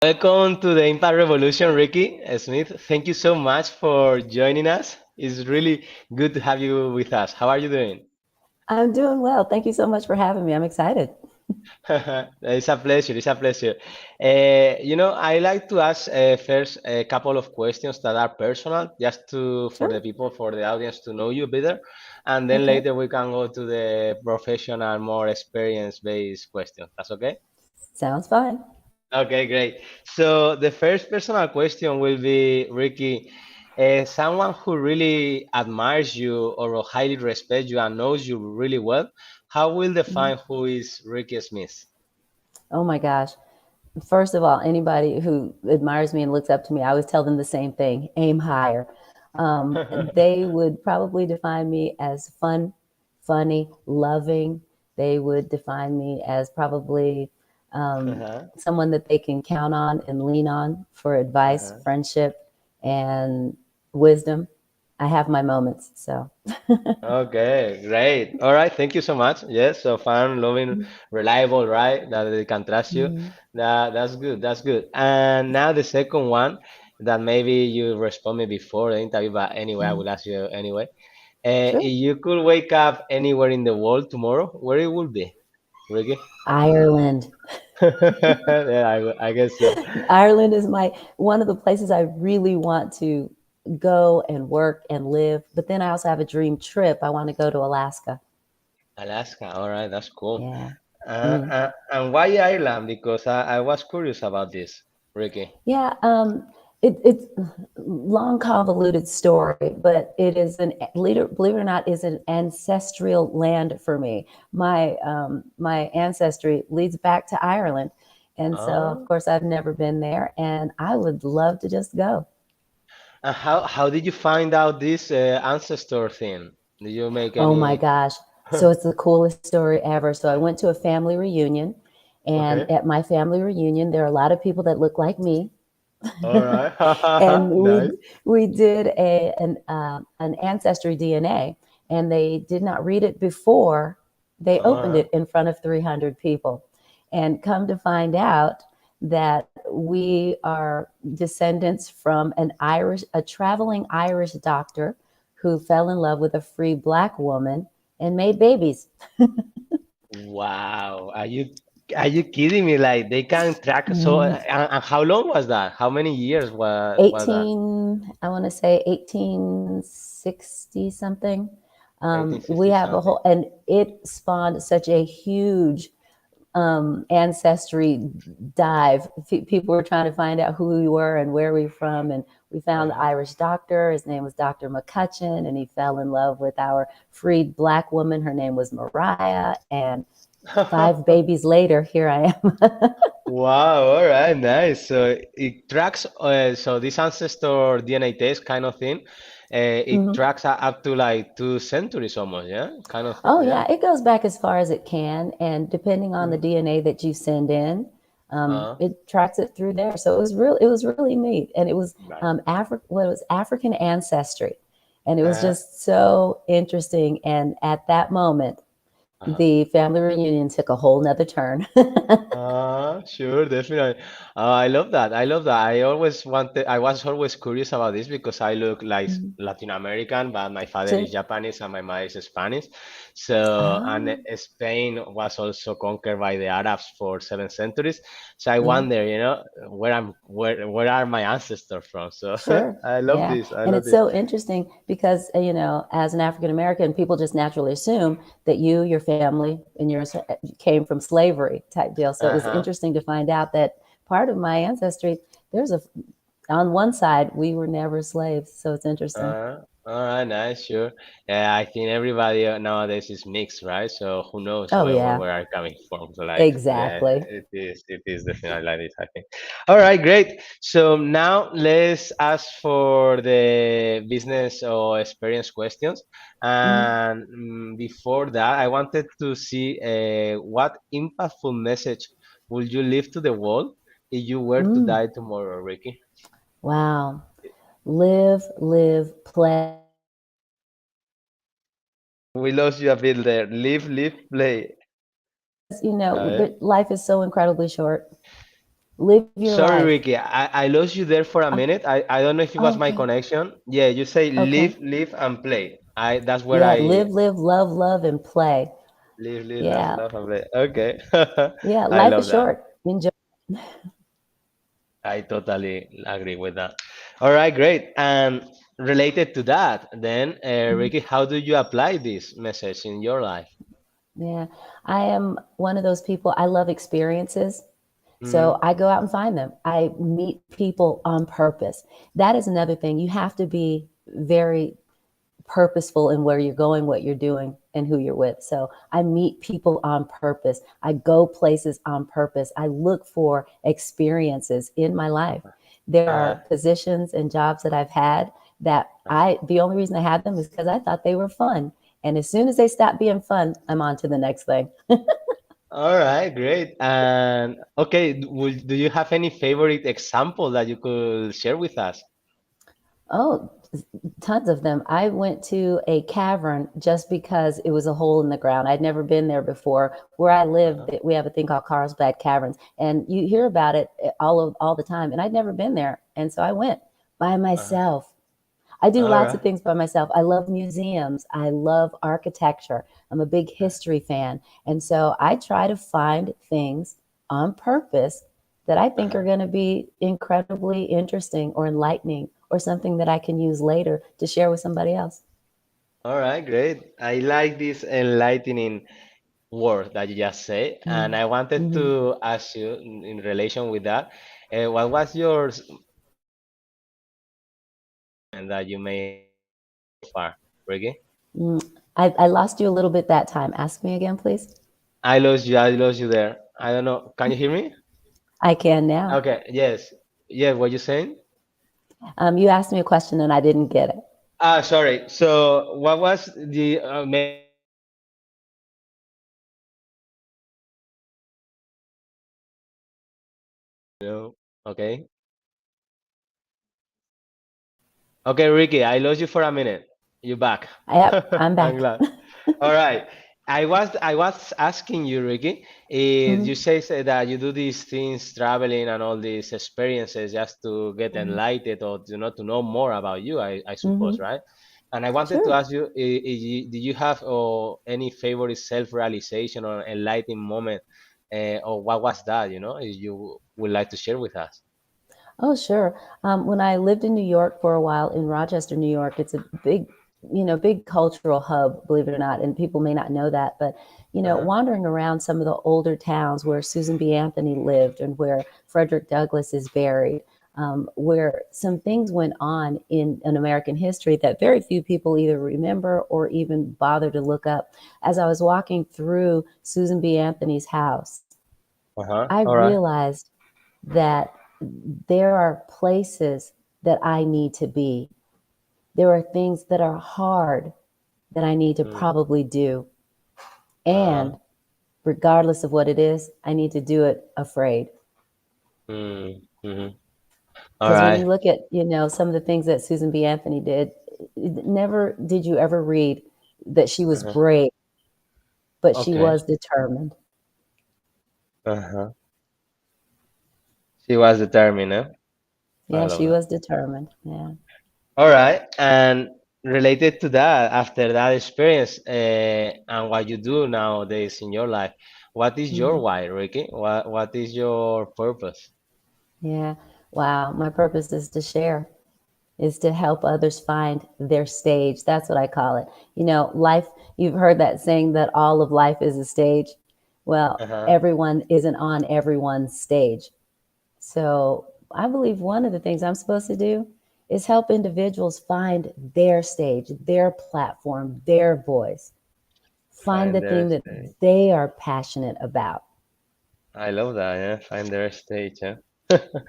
Welcome to the Impact Revolution, Ricky Smith. Thank you so much for joining us. It's really good to have you with us. How are you doing? I'm doing well. Thank you so much for having me. I'm excited. It's a pleasure. It's a pleasure. I like to ask first a couple of questions that are personal, just to for the Sure. people, for the audience to know you better, and then Okay. later we can go to the professional, more experience-based questions. That's okay? Sounds fine. Okay, great. So the first personal question will be, Ricky, someone who really admires you or highly respects you and knows you really well, how will Mhm. define who is Ricky Smith? Oh my gosh. First of all, anybody who admires me and looks up to me, I always tell them the same thing: aim higher. They would probably define me as fun, funny, loving. They would define me as probably Uh-huh, someone that they can count on and lean on for advice, uh-huh. friendship, and wisdom. I have my moments. So, Okay, great. All right, thank you so much. Yes, so fun, loving, reliable, right? That they can trust you. Mhm. That's good. That's good. And now the second one that maybe you respond me before the interview, but anyway, I Mhm. will ask you anyway. Sure. If you could wake up anywhere in the world tomorrow, where it would be, Ricky? Ireland. Yeah, I guess so. Ireland is my one of the places I really want to go and work and live. But then I also have a dream trip. I want to go to Alaska. Alaska, all right, that's cool. Yeah. Mm. And why Ireland? Because I was curious about this, Ricky. Yeah. It's long convoluted story, but it is an leader. Believe it or not, is an ancestral land for me. My ancestry leads back to Ireland, and so of Oh, course I've never been there, and I would love to just go. and how did you find out this ancestor thing? Did you make Oh my any? gosh. So it's the coolest story ever. So I went to a family reunion, and Okay, at my family reunion, there are a lot of people that look like me. all right, And nice. we did an ancestry DNA, and they did not read it before they All opened right. it in front of 300 people. And come to find out that we are descendants from a traveling Irish doctor who fell in love with a free black woman and made babies. Wow, are you kidding me? Like they can track so Mm. and how long was that? How many years was that? I want to say 1860 something. We 1860 have a something. whole, and it spawned such a huge ancestry dive. People were trying to find out who we were and where we were from, and we found the Uh-huh. Irish doctor. His name was Dr. McCutcheon, and he fell in love with our freed black woman. Her name was Mariah, and 5 babies later, here I am. Wow, all right, nice. So it tracks, so this ancestor DNA test kind of thing, it Mhm. tracks up to like 2 centuries almost, yeah? Kind of thing, Oh yeah? yeah, it goes back as far as it can, and depending on the Mhm. DNA that you send in, Uh, it tracks it through there. So it was really neat, and it was right. What it was African ancestry, and it was Uh-huh. just so interesting. And at that moment, Uh-huh. the family reunion took a whole nother turn. Sure, definitely. I love that. I love that. I was always curious about this because I look like Mhm. Latin American, but my father Sure. is Japanese and my mother is Spanish. So, and Oh, Spain was also conquered by the Arabs for 7 centuries. So I yeah. wonder, where are my ancestors from? So Sure. I love Yeah. this. I And love it's this. so interesting because, as an African American, people just naturally assume that your family, and yours came from slavery type deal. So it was Uh-huh. interesting to find out that part of my ancestry, there's on one side, we were never slaves. So it's interesting. All right, nice, sure. Yeah, I think everybody nowadays is mixed, right? So who knows Oh, where yeah, we are coming from? So like, yeah, exactly. it is definitely like this, I think. All right, great. So now let's ask for the business or experience questions. Mhm. And before that, I wanted to see what impactful message would you leave to the world if you were to Mm. die tomorrow, Ricky? Wow. Live, play. We lost you a bit there. Live, live, play. Because, Uh, life is so incredibly short. Live your Sorry, life. Ricky, I lost you there for a Um, minute. I don't know if it was oh, my okay. connection. Yeah, you say Okay. live and play. I That's where Yeah, I live, live, love, love, and play. live, Yeah. love and play. Okay, Yeah. I Life is love that. short. Enjoy. I totally agree with that. All right, great. And related to that, then, Mhm. Ricky, how do you apply this message in your life? Yeah. I am one of those people, I love experiences. So Mm, I go out and find them. I meet people on purpose. That is another thing. You have to be very purposeful in where you're going, what you're doing, and who you're with. So I meet people on purpose. I go places on purpose. I look for experiences in my life. There are uh-huh, positions and jobs that I've had that uh-huh. the only reason I had them is because I thought they were fun. And as soon as they stop being fun, I'm on to the next thing. All right, great. And okay, do you have any favorite example that you could share with us? Oh, tons of them. I went to a cavern just because it was a hole in the ground. I'd never been there before. Where I live, Uh-huh. we have a thing called Carlsbad Caverns, and you hear about it all the time. And I'd never been there, and so I went by Uh-huh. myself. I do All lots of right. things by myself. I love museums. I love architecture. I'm a big history fan, and so I try to find things on purpose that I think are Uh-huh. going to be incredibly interesting or enlightening or something that I can use later to share with somebody else. All right, great. I like this enlightening word that you just say, and Mm. I wanted Hmm. to ask you in relation with that, what was your and that you may have experienced so far, Ricky? Mm. I lost you a little bit that time. Ask me again, please. I lost you there. I don't know. Can you hear me? I can now. Okay, yes. Yeah, what you saying? You asked me a question and I didn't get it. Ah, sorry. So, what was the maybe no? Okay. Okay, Ricky, I lost you for a minute. You back. Yep, I'm I'm back. glad. All right. I was asking you, Ricky, Hmm. you say that you do these things, traveling and all these experiences just to get Hmm. enlightened or to know more about you, I suppose, Hmm. right? And I wanted to Sure. ask you, do you have any favorite self-realization or enlightening moment, or what was that, if you would like to share with us? Oh, sure. When I lived in New York for a while in Rochester, New York, it's a big, big cultural hub, believe it or not. And people may not know that, but, Uh-huh. wandering around some of the older towns where Susan B. Anthony lived and where Frederick Douglass is buried, where some things went on in American history that very few people either remember or even bother to look up. As I was walking through Susan B. Anthony's house, Uh-huh. I All right. realized that there are places that I need to be. There are things that are hard that I need to Mm. probably do. Uh-huh. And regardless of what it is, I need to do it afraid. Mm. Mm-hmm. All Because when you right. look at, some of the things that Susan B. Anthony did, never did you ever read that she was Uh-huh. brave, but she Okay. was determined. Uh-huh. She was determined, eh? I Yeah, love she that. was determined. Yeah. All right. And related to that, after that experience, and what you do nowadays in your life, what is your Hmm. why, Ricky? What is your purpose? Yeah. Wow. My purpose is to share, is to help others find their stage. That's what I call it. Life, you've heard that saying that all of life is a stage. Well, Uh-huh. everyone isn't on everyone's stage. So I believe one of the things I'm supposed to do is help individuals find their stage, their platform, their voice, find Find the their thing that stage. they are passionate about. I love that, yeah. Find their stage, yeah.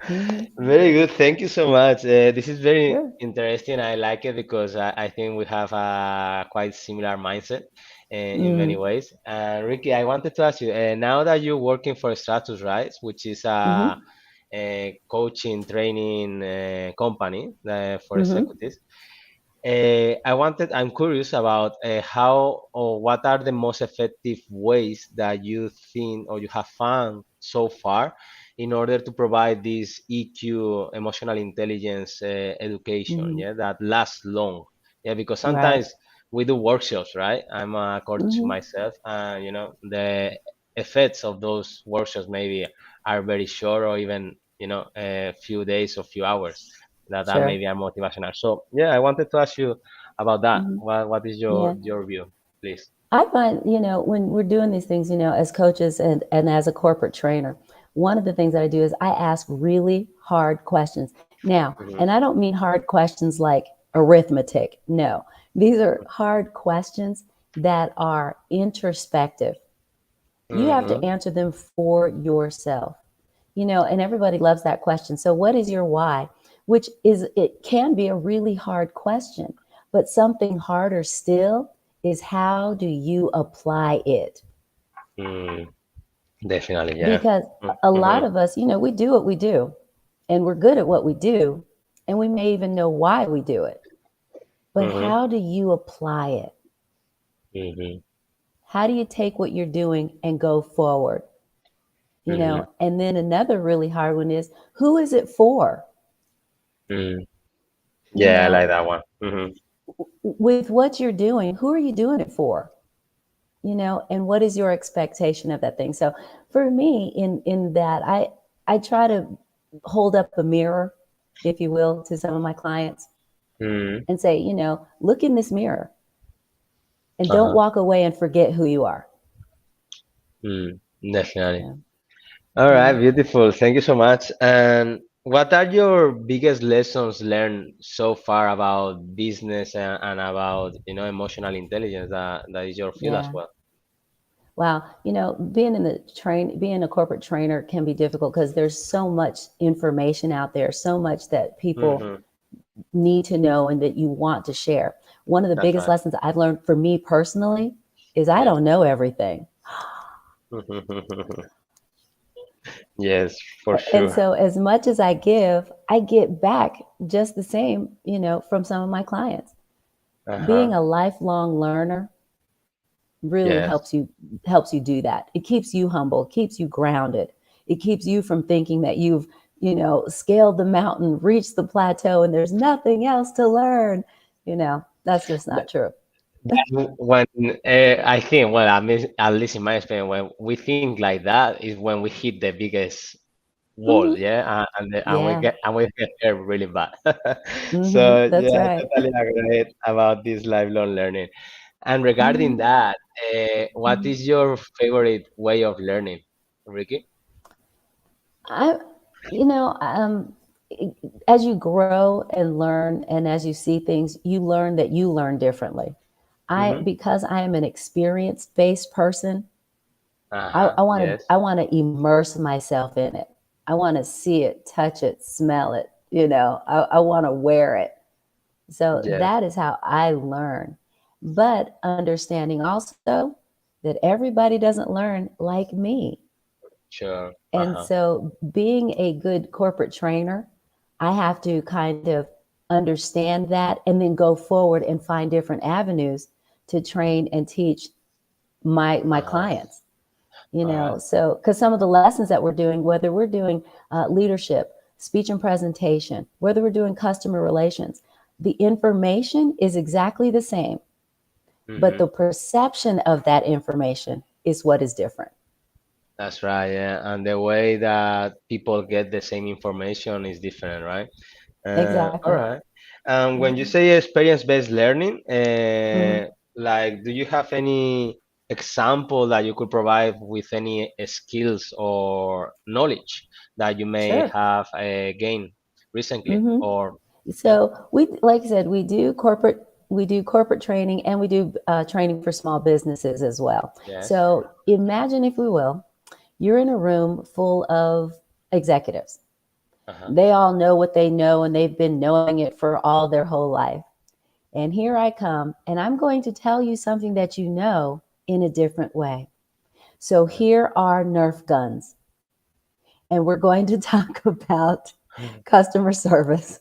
Hmm. Very good. Thank you so much. This is very Sure. interesting. I like it because I think we have a quite similar mindset in many Mm-hmm. ways. Ricky, I wanted to ask you, now that you're working for Stratus, right, which is Mm-hmm. a coaching training company for Mm-hmm. executives, I'm curious about how or what are the most effective ways that you think or you have found so far in order to provide this EQ, emotional intelligence education, Hmm. yeah, that lasts long. Yeah, because Right. sometimes we do workshops, right? I'm a coach Hmm. myself, and the effects of those workshops maybe are very short, or even a few days or few hours that Sure. maybe are motivational. So yeah, I wanted to ask you about that. Hmm. What is Yeah. your view, please? I find, when we're doing these things, as coaches and as a corporate trainer, one of the things that I do is I ask really hard questions. Now, Hmm. and I don't mean hard questions like arithmetic. No, these are hard questions that are introspective. You have to Hmm. answer them for yourself, and everybody loves that question. So, what is your why? Which it can be a really hard question, but something harder still is how do you apply it? Mm, definitely, yeah. Because a Mm-hmm. lot of us, we do what we do and we're good at what we do, and we may even know why we do it. But Mm-hmm. how do you apply it? Mm-hmm. How do you take what you're doing and go forward? Mm-hmm. And then another really hard one is, who is it for? Mm. You Yeah, I like know, that one. Mm-hmm. with what you're doing, who are you doing it for? And what is your expectation of that thing? So for me, in that, I try to hold up a mirror, if you will, to some of my clients Mm-hmm. and say, look in this mirror and don't Uh-huh. walk away and forget who you are. Mm, definitely. Yeah. All right, Yeah. beautiful. Thank you so much. And what are your biggest lessons learned so far about business and about, emotional intelligence? That is your field as Yeah. well. Wow. Being a corporate trainer can be difficult because there's so much information out there, so much that people Mm-hmm. need to know and that you want to share. One of the That's biggest right. lessons I've learned for me personally is I Yes. don't know everything. Yes, for And sure. so, as much as I give, I get back just the same, from some of my clients. Being Uh-huh. a lifelong learner really Yes. helps you do that. It keeps you humble, keeps you grounded. It keeps you from thinking that you've, scaled the mountain, reached the plateau, and there's nothing else to learn. That's just not true. When I think, well, at least in my experience, when we think like that is when we hit the biggest wall, Hmm. yeah, Yeah. and we get hurt really bad. Hmm. So That's yeah, I right. totally agree about this lifelong learning. And regarding Hmm. that, what Hmm. is your favorite way of learning, Ricky? I, you know, as you grow and learn, and as you see things, you learn that you learn differently. Mm-hmm. Because I am an experience-based person, Uh-huh. I want to Yes. I want to immerse myself in it. I want to see it, touch it, smell it. I want to wear it. So Yes. that is how I learn. But understanding also that everybody doesn't learn like me. Sure. And Uh-huh. so, being a good corporate trainer, I have to kind of understand that and then go forward and find different avenues to train and teach my Uh-huh. clients. All right. So because some of the lessons that we're doing, whether we're doing leadership, speech and presentation, whether we're doing customer relations, the information is exactly the same, but Mm-hmm. the perception of that information is what is different. That's right, yeah. And the way that people get the same information is different, right? All Exactly. right. When you Hmm. say experience-based learning, Hmm. like, do you have any example that you could provide with any skills or knowledge that you may Sure. have gained recently? Hmm. Or, yeah, So like I said, we do corporate training, and we do training for small businesses as well. yes. So imagine, if we will, you're in a room full of executives. Uh-huh. They all know what they know, and they've been knowing it for all their whole life. And here I come, and I'm going to tell you something that you know in a different way. So here are Nerf guns, and we're going to talk about customer service.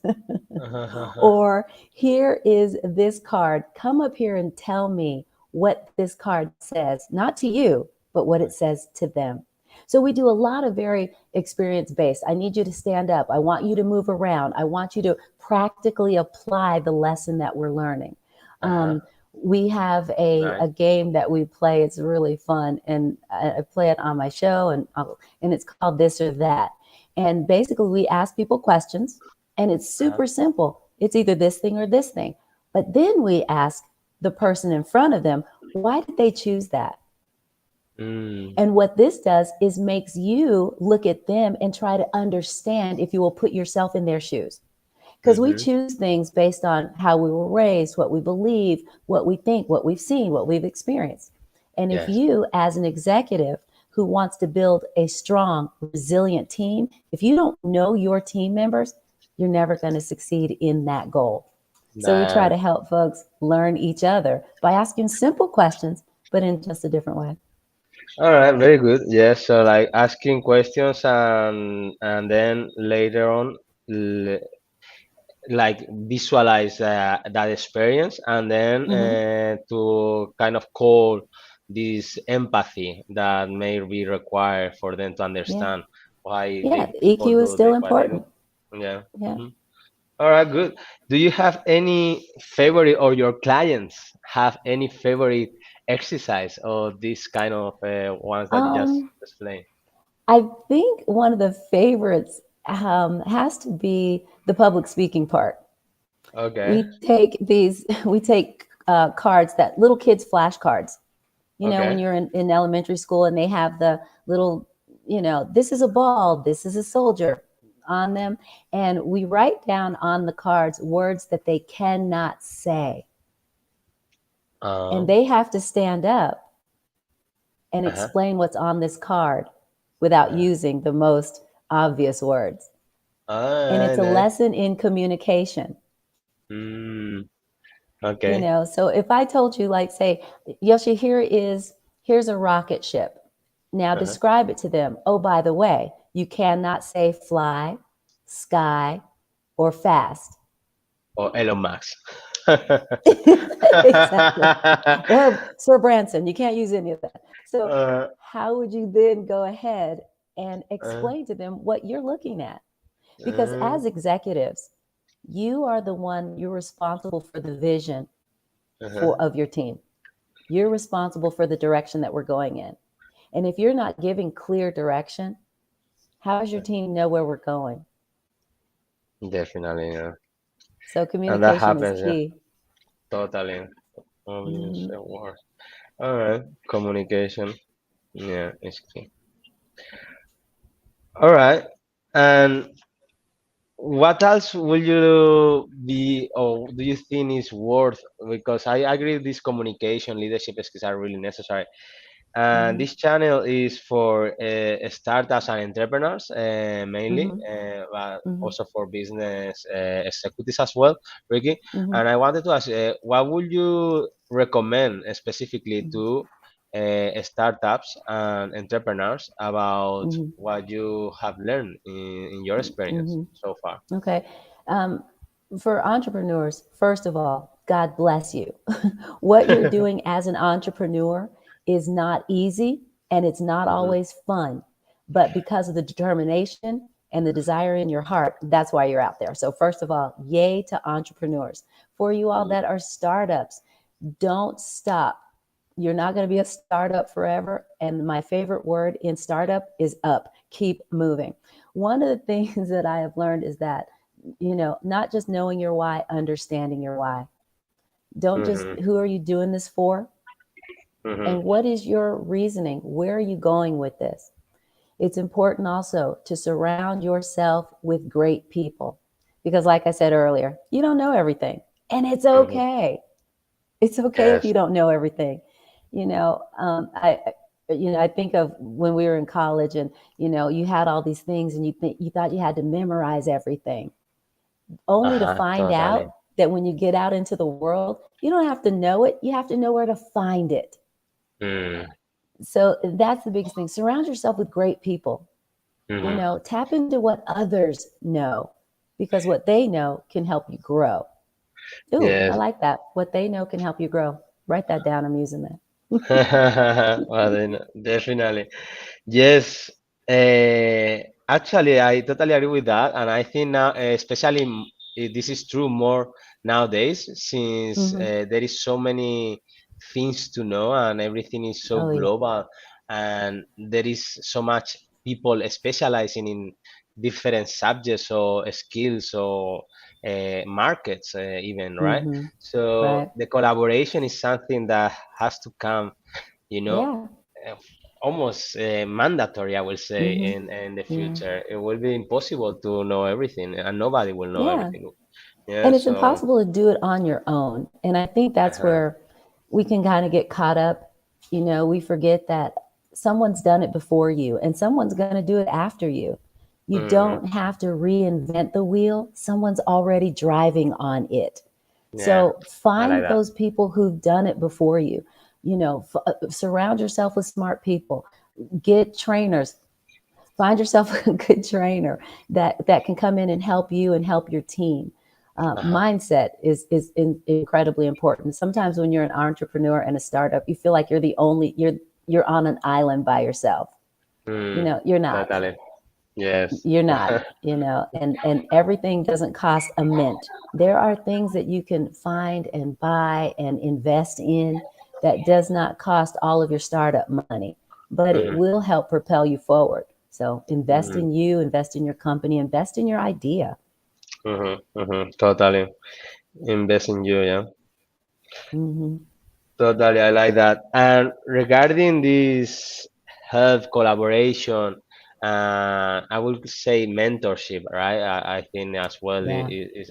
Or here is this card. Come up here and tell me what this card says, not to you, but what it says to them. So we do a lot of very experience based. I need you to stand up. I want you to move around. I want you to practically apply the lesson that we're learning. Uh-huh. We have Nice. a game that we play. It's really fun, and I play it on my show, and it's called This or That. And basically, we ask people questions, and it's Uh-huh. super simple. It's either this thing or this thing. But then we ask the person in front of them, why did they choose that? Mm. And what this does is makes you look at them and try to understand if you will put yourself in their shoes. Because we Mm-hmm. choose things based on how we were raised, what we believe, what we think, what we've seen, what we've experienced. And if Yes. you, as an executive who wants to build a strong, resilient team, if you don't know your team members, you're never going to succeed in that goal. So we try Nice. to help folks learn each other by asking simple questions, but in just a different way. All right, very good. Yes, so like asking questions and then later on l- like visualize that experience and then Mm-hmm. to kind of call this empathy that may be required for them to Yeah. understand why Yeah. they people EQ is do still what they do. important. Yeah. Yeah. Mhm. All right, good. Do you have any favorite or your clients have any favorite exercise or this kind of ones that you just Um, explained? I think one of the favorites has to be the public speaking part. Okay. We take these, we take cards that little kids' flashcards. You know, when Okay. you're in elementary school and they have the little, this is a ball, this is a soldier on them. And we write down on the cards words that they cannot say. And Um. they have to stand up and Uh-huh. explain what's on this card without Uh-huh. using the most obvious words. And Ah, it's a nice. lesson in communication. Mm, okay. So if I told you, like, say, Yoshi, here's a rocket ship. Now Uh-huh. describe it to them. Oh, by the way, you cannot say fly, sky, or fast. Or Elon Musk. Exactly. Or Sir Branson, you can't use any of that. So uh, how would you then go ahead and uh, explain to them what you're looking at? Because uh, as executives, you are the one, you're responsible for the vision uh-huh. for of your team. You're responsible for the direction that we're going in. And if you're not giving clear direction, how does your team know where we're going? Definitely, yeah. So And that communication is happens, yeah. key. Totally. Obvious Mm-hmm. word. All right. Communication. Yeah, it's key. All right. And what else will you be, or do you think is worth? Because I agree this communication, leadership skills are really necessary. And Mm-hmm. this channel is for startups and entrepreneurs mainly, Mm-hmm. but Mm-hmm. also for business executives as well, Ricky. Mm-hmm. And I wanted to ask, what would you recommend specifically Mm-hmm. to startups and entrepreneurs about Mm-hmm. what you have learned in your experience Mm-hmm. so far? Okay. Um, for entrepreneurs, first of all, God bless you. What you're doing as an entrepreneur is not easy and it's not Hmm. always fun. But because of the determination and the desire in your heart, that's why you're out there. So, first of all, yay to entrepreneurs. For you all that are startups, don't stop. You're not going to be a startup forever. And my favorite word in startup is up. Keep moving. One of the things that I have learned is that, not just knowing your why, understanding your why. Don't just, Hmm. who are you doing this for? Hmm. And what is your reasoning? Where are you going with this? It's important also to surround yourself with great people. Because, like I said earlier, you don't know everything. And it's Hmm. okay. It's okay if Yes. you don't know everything. You know, I think of when we were in college, and you had all these things, and you thought you had to memorize everything, only to Uh-huh. find Totally. out that when you get out into the world, you don't have to know it. You have to know where to find it. Mm. So that's the biggest thing. Surround yourself with great people. Hmm. Tap into what others know, because what they know can help you grow. Ooh, I Yes. like that. What they know can help you grow. Write that down. I'm using that. Well, then, definitely. Yes. Actually, I totally agree with that, and I think now, especially this is true more nowadays, since Hmm. there is so many things to know, and everything is so Oh yeah. global, and there is so much people specializing in different subjects or skills or markets, even, right? Hmm. So Right. the collaboration is something that has to come, you know, Yeah. uh, almost mandatory, I will say, Hmm. in the Yeah. future. It will be impossible to know everything, and nobody will know Yeah. everything. Yeah, And it's so impossible to do it on your own. And I think that's uh-huh. where we can kind of get caught up. We forget that someone's done it before you and someone's going to do it after you. You Hmm. don't have to reinvent the wheel, someone's already driving on it. Yeah, So I like find that. those people who've done it before you. Surround yourself with smart people. Get trainers. Find yourself a good trainer that can come in and help you and help your team. Uh-huh. Mindset is incredibly important. Sometimes when you're an entrepreneur and a startup, you feel like you're on an island by yourself. Mm, You're not. totally. Yes. You're not. And everything doesn't cost a mint. There are things that you can find and buy and invest in that does not cost all of your startup money, but it Hmm. will help propel you forward. So invest Hmm. in you, invest in your company, invest in your idea. Hmm. Hmm. Totally. Invest in you, yeah. Hmm. Totally, I like that. And regarding this health collaboration, I would say mentorship, right? I think as well Yeah.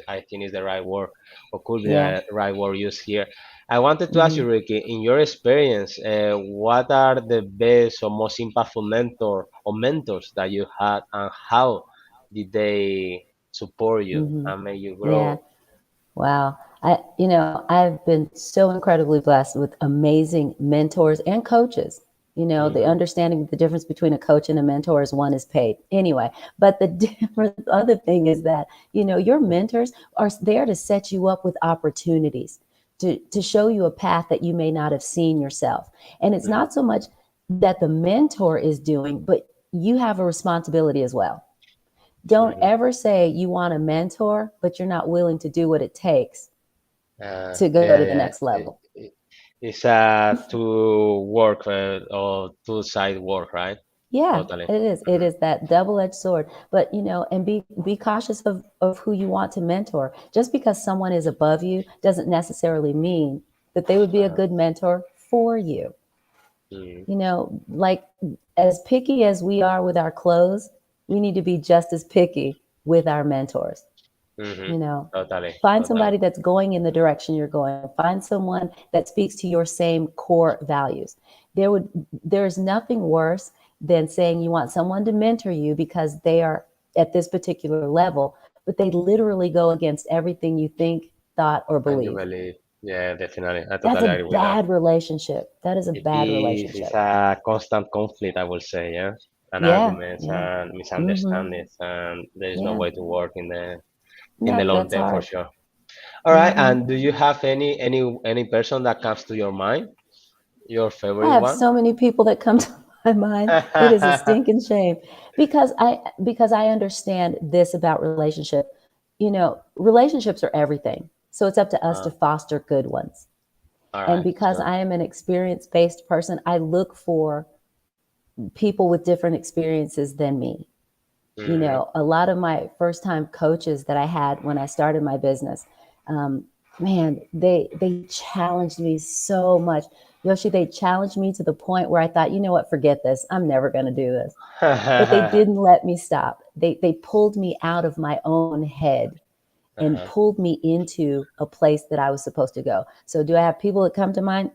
I think is the right word, or could be Yeah. the right word used here. I wanted to ask Hmm. you, Ricky, in your experience, what are the best or most impactful mentor or mentors that you had, and how did they support you Hmm. and make you Yeah. grow? Wow. I've been so incredibly blessed with amazing mentors and coaches. The Hmm. understanding of the difference between a coach and a mentor is one is paid. Anyway, but the different other thing is that, your mentors are there to set you up with opportunities to show you a path that you may not have seen yourself. And it's Hmm. not so much that the mentor is doing, but you have a responsibility as well. Don't Hmm. ever say you want a mentor, but you're not willing to do what it takes to go to Yeah, the yeah. next level. It's a two work or two side work, right? Yeah, Totally. it is. It Hmm. is that double-edged sword. But and be cautious of who you want to mentor. Just because someone is above you doesn't necessarily mean that they would be a Uh-huh. good mentor for you. Hmm. Like as picky as we are with our clothes, we need to be just as picky with our mentors. Hmm. you know Totally. Find Totally. somebody that's going in the direction you're going. Find someone that speaks to your same core values. There's nothing worse than saying you want someone to mentor you because they are at this particular level, but they literally go against everything you think, thought, or And you believe. believe, yeah, definitely. I That's totally a agree with that. bad relationship. That is a It bad is. It's relationship. a constant conflict, I will say, yeah, and Yeah. arguments Yeah. and Hmm. misunderstandings, and there is no Yeah. way to work in the No, long that's term for hard. sure. All right. Hmm. And do you have any person that comes to your mind? Your I favorite have one? so many people that come to my mind. It is a stinking shame because I understand this about relationship. Relationships are everything. So it's up to us to Uh, foster good ones. all And right. because So. I am an experience-based person, I look for people with different experiences than me. Hmm. A lot of my first time coaches that I had when I started my business, um, man, they challenged me so much. Yoshi, they challenged me to the point where I thought, you know what, forget this. I'm never going to do this. But they Uh-huh. didn't let me stop. They pulled me out of my own head and pulled me into a place that I was supposed to go. So do I have people that come to mind?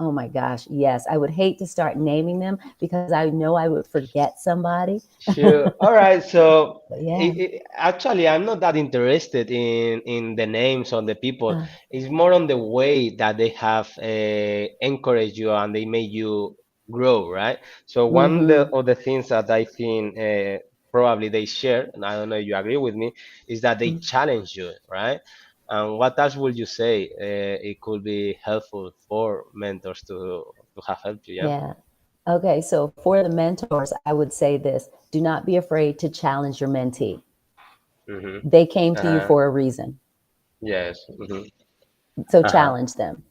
Oh my gosh, yes. I would hate to start naming them because I know I would forget somebody. Sure. All right. So But yeah. actually, I'm not that interested in the names on the people. Uh, It's more on the way that they have encouraged you and they made you grow, right? So one mm-hmm. of the things that I think probably they share, and I don't know if you agree with me, is that they challenge you, right? And what else would you say? It could be helpful for mentors to have helped you, yeah? Yeah. Okay, so for the mentors, I would say this: do not be afraid to challenge your mentee. Mm-hmm. They came to you Uh-huh. for a reason, Yes. Mm-hmm. so Uh-huh. challenge them.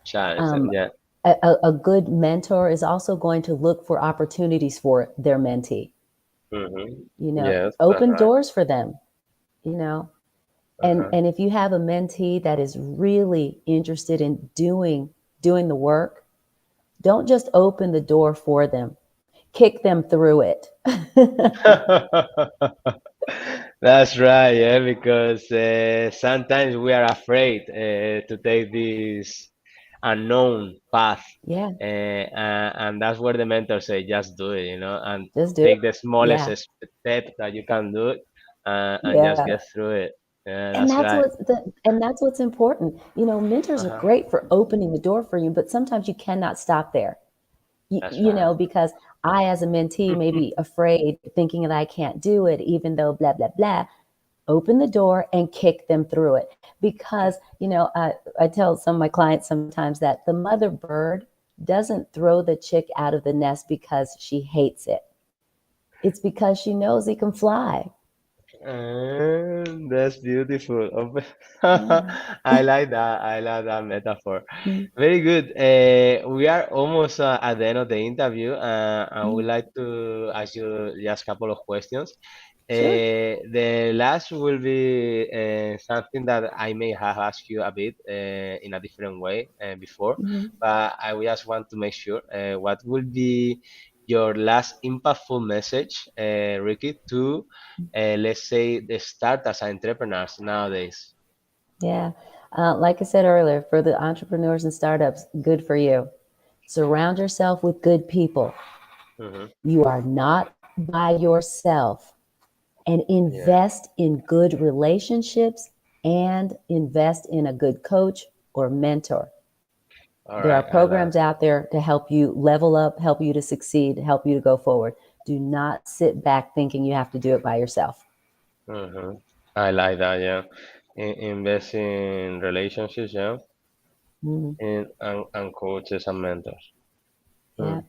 Challenge them. Um, Yeah. a good mentor is also going to look for opportunities for their mentee. Mm-hmm. You know, Yes, that's open right. doors for them. You know, Uh-huh. and if you have a mentee that is really interested in doing the work, don't just open the door for them. Kick them through it. That's right, yeah, because sometimes we are afraid to take this unknown path, Yeah, and that's where the mentor say, just do it, and just do it. take the smallest Yeah, step that you can do, and just yeah. get through it. Yeah, And that's right. that's what's important. Mentors are Uh-huh. great for opening the door for you, but sometimes you cannot stop there. That's right. Because I, as a mentee, may be afraid, thinking that I can't do it, even though blah blah blah. Open the door and kick them through it, because I tell some of my clients sometimes that the mother bird doesn't throw the chick out of the nest because she hates it. It's because she knows it can fly. That's beautiful. Yeah. I like that. I like that metaphor. Mhm. Very good. We are almost at the end of the interview, and I would Mhm. like to ask you just a couple of questions. Sure. The last will be something that I may have asked you a bit in a different way before, Mhm. but I just want to make sure what will be your last impactful message, Ricky, to let's say the start as entrepreneurs nowadays. Yeah. Like I said earlier, for the entrepreneurs and startups, good for you. Surround yourself with good people. Hmm. You are not by yourself, and Yeah. invest in good relationships and invest in a good coach or mentor. All There are right. I love programs out there to help you level up, help you to succeed, help you to go forward. Do not sit back thinking you have to do it by yourself. it. I like that. Yeah. Invest in relationships. Yeah. Mhm. And coaches and mentors. Yeah. Mm.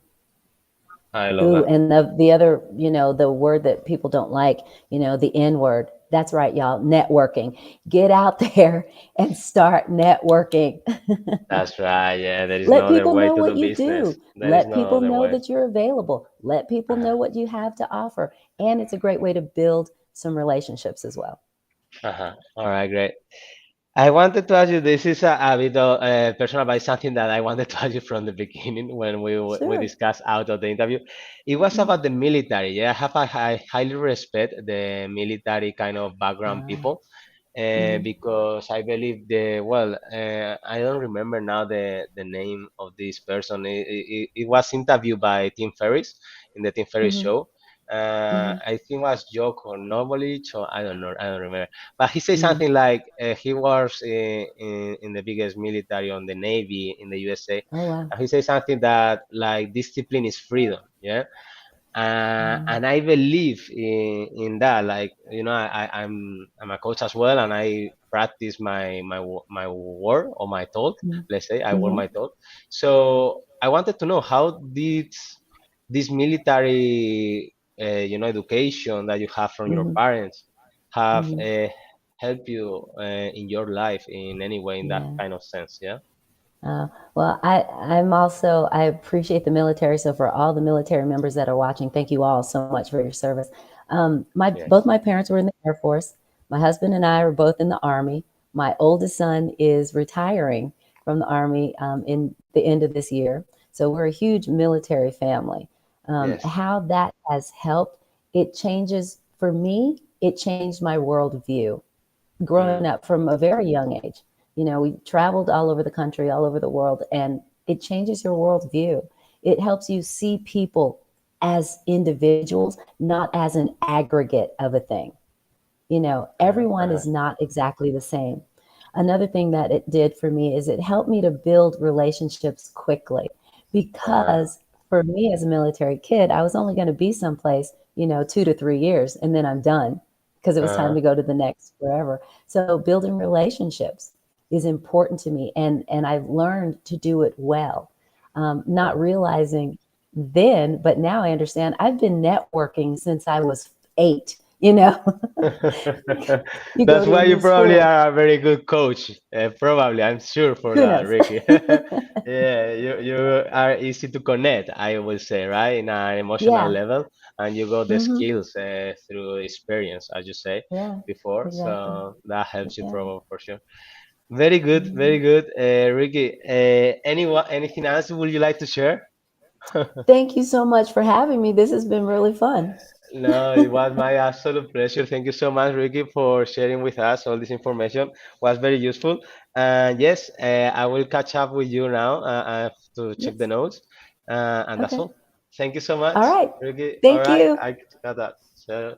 I love Ooh, that. and the other, the word that people don't like, the N word. That's right, y'all. Networking. Get out there and start networking. That's right. Yeah. There is Let no other people way know to what do you business. do. There is Let no people other know way. that you're available. Let people Uh-huh. know what you have to offer. And it's a great way to build some relationships as well. Uh-huh. All right. Great. I wanted to ask you, this is a bit of personal, but it's something that I wanted to ask you from the beginning when we Sure. discussed out of the interview. It was Mm. about the military. Yeah, I have I highly respect the military kind of background Uh, people, mhm, because I believe I don't remember now the name of this person. It was interviewed by Tim Ferriss in the Tim Ferriss mhm, show. mhm, I think it was Joe Kornoblich, or I don't know, I don't remember. But he said mhm. something like he was in the biggest military on the Navy in the USA. Oh, wow. And he said something that like discipline is freedom. Yeah. Mm, And I believe in that. Like I'm a coach as well, and I practice my word or my talk. mm, Let's say I word mhm, my talk. So I wanted to know how did this military education that you have from your mhm, parents have mhm. helped you in your life in any way in that Yeah. kind of sense. Yeah. Well, I appreciate the military. So for all the military members that are watching, thank you all so much for your service. Both Yes. my parents were in the Air Force. My husband and I are both in the Army. My oldest son is retiring from the Army in the end of this year. So we're a huge military family. Yes. How that has helped, it changes, for me, it changed my worldview growing Mm, up from a very young age. We traveled all over the country, all over the world, and it changes your worldview. It helps you see people as individuals, not as an aggregate of a thing. uh-huh, Everyone uh-huh. is not exactly the same. Another thing that it did for me is it helped me to build relationships quickly, Uh-huh. because for me as a military kid, I was only going to be someplace, 2 to 3 years, and then I'm done because it was time Uh-huh. to go to the next wherever. So building relationships is important to me, and I've learned to do it well, not Uh-huh. realizing. then, but now I understand. I've been networking since I was 8, you know. You go That's to a why you new probably school. are a very good coach. Probably, I'm sure for Who that, knows? Ricky. Yeah, you are easy to connect, I will say, right? In an emotional Yeah. level, and you got the Hmm. skills through experience, as you say Yeah. before. Exactly. So that helps you Yeah. for sure. Very good, very Mhm. good, Ricky. Anything else would you like to share? Thank you so much for having me. This has been really fun. No, it was my absolute pleasure. Thank you so much, Ricky, for sharing with us all this information. Was very useful. And yes, I will catch up with you now. I have to check the Yes. notes. And that's Okay. all. Thank you so much, All right. Ricky. All Thank right, you. I got that. So.